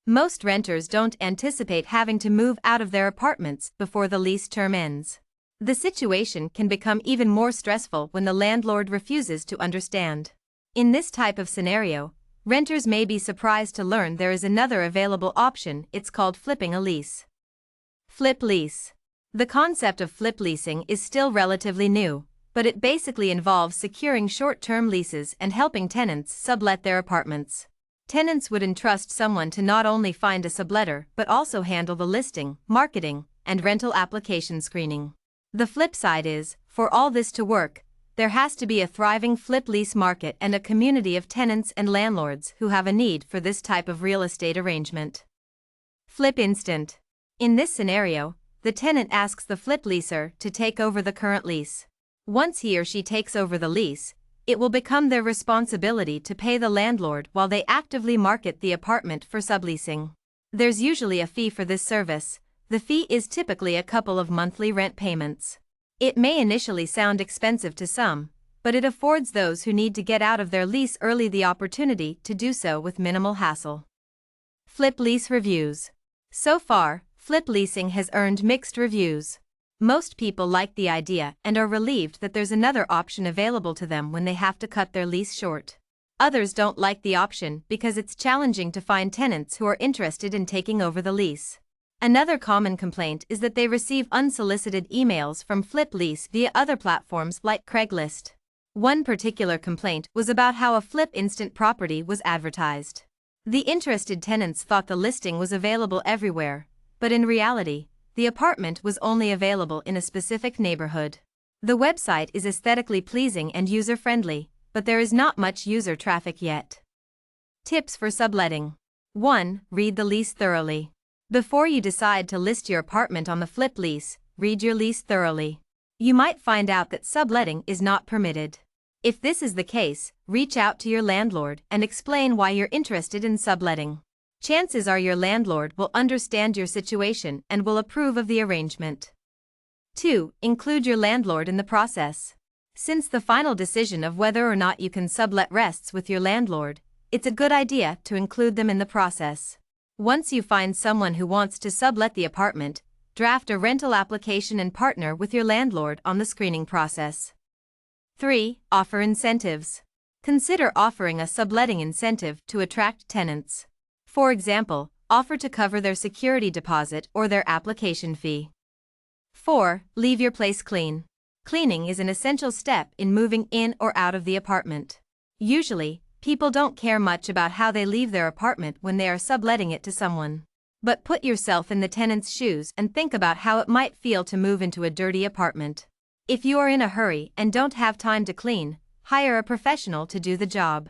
Most renters don't anticipate having to move out of their apartments before the lease term ends. The situation can become even more stressful when the landlord refuses to understand. In this type of scenario, renters may be surprised to learn there is another available option. It's called flipping a lease. Flip lease. The concept of flip leasing is still relatively new, but it basically involves securing short-term leases and helping tenants sublet their apartments. Tenants would entrust someone to not only find a subletter but also handle the listing, marketing, and rental application screening. The flip side is, for all this to work, there has to be a thriving flip lease market and a community of tenants and landlords who have a need for this type of real estate arrangement. Flip instant. In this scenario, the tenant asks the flip leaser to take over the current lease. Once he or she takes over the lease, it will become their responsibility to pay the landlord while they actively market the apartment for subleasing. There's usually a fee for this service. The fee is typically a couple of monthly rent payments. It may initially sound expensive to some, but it affords those who need to get out of their lease early the opportunity to do so with minimal hassle. Flip lease reviews. So far, flip leasing has earned mixed reviews. Most people like the idea and are relieved that there's another option available to them when they have to cut their lease short. Others don't like the option because it's challenging to find tenants who are interested in taking over the lease. Another common complaint is that they receive unsolicited emails from Flip Lease via other platforms like Craigslist. One particular complaint was about how a flip instant property was advertised. The interested tenants thought the listing was available everywhere, but in reality, the apartment was only available in a specific neighborhood. The website is aesthetically pleasing and user-friendly, but there is not much user traffic yet. Tips for subletting. 1. Read the lease thoroughly. Before you decide to list your apartment on the flip lease, read your lease thoroughly. You might find out that subletting is not permitted. If this is the case, reach out to your landlord and explain why you're interested in subletting. Chances are your landlord will understand your situation and will approve of the arrangement. 2. Include your landlord in the process. Since the final decision of whether or not you can sublet rests with your landlord, it's a good idea to include them in the process. Once you find someone who wants to sublet the apartment, draft a rental application and partner with your landlord on the screening process. 3. Offer incentives. Consider offering a subletting incentive to attract tenants. For example, offer to cover their security deposit or their application fee. 4. Leave your place clean. Cleaning is an essential step in moving in or out of the apartment. Usually, people don't care much about how they leave their apartment when they are subletting it to someone. But put yourself in the tenant's shoes and think about how it might feel to move into a dirty apartment. If you are in a hurry and don't have time to clean, hire a professional to do the job.